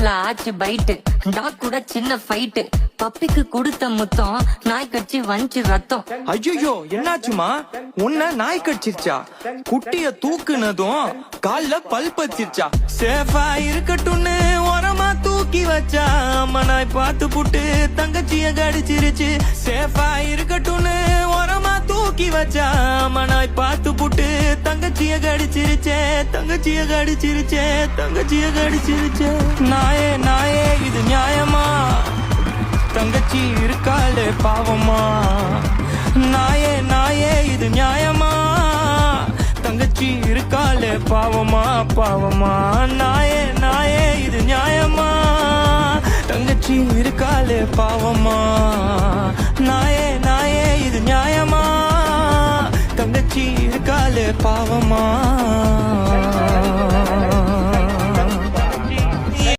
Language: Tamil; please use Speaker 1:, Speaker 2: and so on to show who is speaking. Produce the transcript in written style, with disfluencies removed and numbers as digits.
Speaker 1: பஸ்ல ஆச்சு பைட்டு, டாக் கூட சின்ன ஃபைட்டு, பப்பிக்கு கொடுத்த முத்தம் நாய் கட்சி வஞ்சி ரத்தம்.
Speaker 2: ஐயோ என்னாச்சுமா? உன்ன நாய் கடிச்சிருச்சா? குட்டிய தூக்குனதும் கால்ல பல் பச்சிருச்சா? சேஃபா இருக்கட்டும்னு ஓரமா தூக்கி வச்சா, அம்மா நாய் பார்த்து புட்டு தங்கச்சிய கடிச்சிருச்சு. சேஃபா இருக்கட்டும்னு ஓரமா தூக்கி வச்சா, அம்மா நாய் பார்த்து புட்டு தங்கச்சிய கடிச்சிருச்சே, தங்கச்சிய கடிச்சிருச்சே, தங்கச்சிய கடிச்சிருச்சே. நாயே நாயே இது நியாயமா? தங்கச்சி இருக்காளே பாவமா. நாயே நாயே இது நியாயமா? தங்கச்சி இருக்காளே பாவமா பாவமா. நாயே நாயே இது நியாயமா? தங்கச்சி இருக்காளே பாவமா. நாயே நாயே இது நியாயமா? தங்கச்சி இருக்காளே பாவமா.